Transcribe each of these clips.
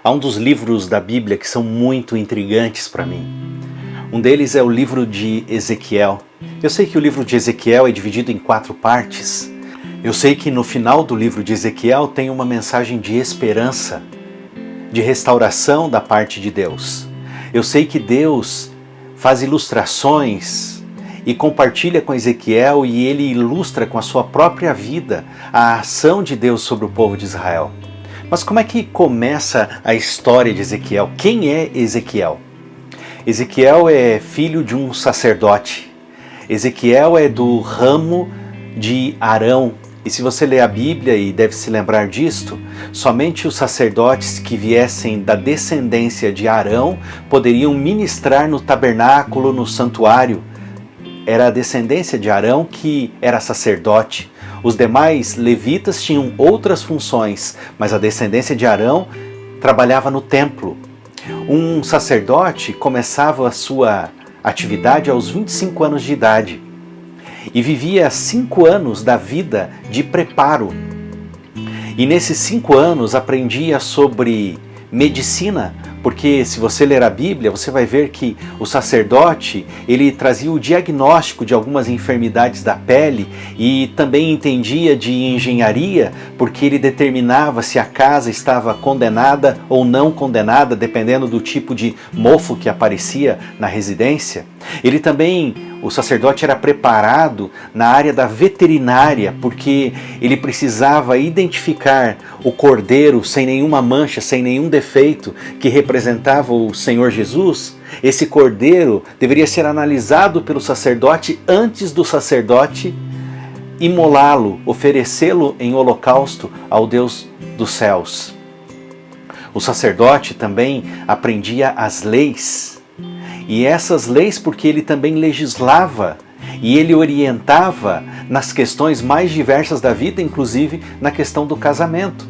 Há um dos livros da Bíblia que são muito intrigantes para mim. Um deles é o livro de Ezequiel. Eu sei que o livro de Ezequiel é dividido em 4 partes. Eu sei que no final do livro de Ezequiel tem uma mensagem de esperança, de restauração da parte de Deus. Eu sei que Deus faz ilustrações e compartilha com Ezequiel e ele ilustra com a sua própria vida a ação de Deus sobre o povo de Israel. Mas como é que começa a história de Ezequiel? Quem é Ezequiel? Ezequiel é filho de um sacerdote. Ezequiel é do ramo de Arão. E se você ler a Bíblia e deve se lembrar disto, somente os sacerdotes que viessem da descendência de Arão poderiam ministrar no tabernáculo, no santuário. Era a descendência de Arão que era sacerdote. Os demais levitas tinham outras funções, mas a descendência de Arão trabalhava no templo. Um sacerdote começava a sua atividade aos 25 anos de idade e vivia 5 anos da vida de preparo. E nesses 5 anos aprendia sobre medicina, porque se você ler a Bíblia, você vai ver que o sacerdote, ele trazia o diagnóstico de algumas enfermidades da pele e também entendia de engenharia, porque ele determinava se a casa estava condenada ou não condenada, dependendo do tipo de mofo que aparecia na residência. Ele também, o sacerdote era preparado na área da veterinária, porque ele precisava identificar o cordeiro sem nenhuma mancha, sem nenhum defeito, que representava o Senhor Jesus. Esse cordeiro deveria ser analisado pelo sacerdote antes do sacerdote imolá-lo, oferecê-lo em holocausto ao Deus dos céus. O sacerdote também aprendia as leis. E essas leis porque ele também legislava e ele orientava nas questões mais diversas da vida, inclusive na questão do casamento.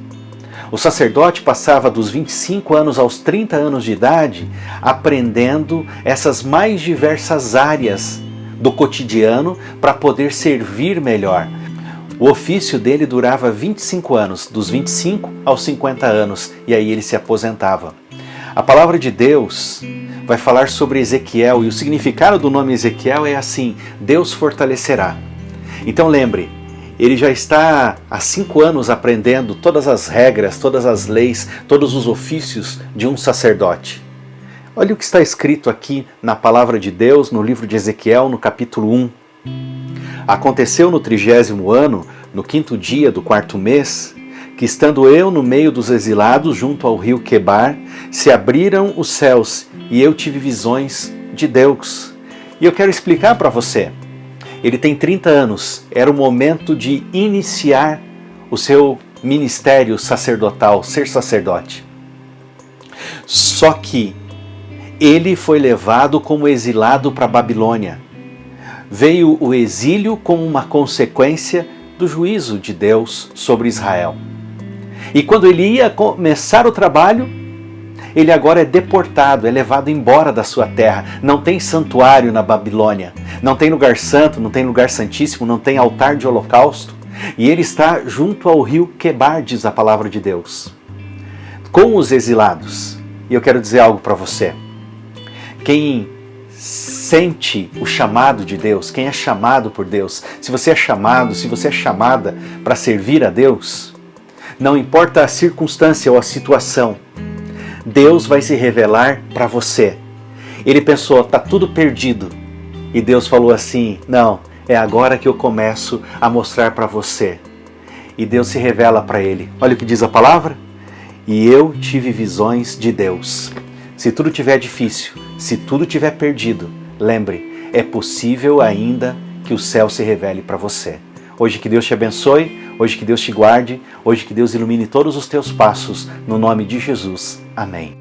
O sacerdote passava dos 25 anos aos 30 anos de idade aprendendo essas mais diversas áreas do cotidiano para poder servir melhor. O ofício dele durava 25 anos, dos 25 aos 50 anos, e aí ele se aposentava. A palavra de Deus vai falar sobre Ezequiel, e o significado do nome Ezequiel é assim: Deus fortalecerá. Então lembre, ele já está há 5 anos aprendendo todas as regras, todas as leis, todos os ofícios de um sacerdote. Olha o que está escrito aqui na palavra de Deus, no livro de Ezequiel, no capítulo 1. Aconteceu no 30º ano, no 5º dia do 4º mês, que estando eu no meio dos exilados junto ao rio Quebar, se abriram os céus e eu tive visões de Deus. E eu quero explicar para você. Ele tem 30 anos, era o momento de iniciar o seu ministério sacerdotal, ser sacerdote. Só que ele foi levado como exilado para a Babilônia. Veio o exílio como uma consequência do juízo de Deus sobre Israel. E quando ele ia começar o trabalho, ele agora é deportado, é levado embora da sua terra. Não tem santuário na Babilônia, não tem lugar santo, não tem lugar santíssimo, não tem altar de holocausto. E ele está junto ao rio Quebar, diz a palavra de Deus, com os exilados. E eu quero dizer algo para você. Quem sente o chamado de Deus, quem é chamado por Deus, se você é chamado, se você é chamada para servir a Deus, não importa a circunstância ou a situação, Deus vai se revelar para você. Ele pensou, está tudo perdido. E Deus falou assim, não, é agora que eu começo a mostrar para você. E Deus se revela para ele. Olha o que diz a palavra. E eu tive visões de Deus. Se tudo estiver difícil, se tudo estiver perdido, lembre, é possível ainda que o céu se revele para você. Hoje que Deus te abençoe, hoje que Deus te guarde, hoje que Deus ilumine todos os teus passos, no nome de Jesus. Amém.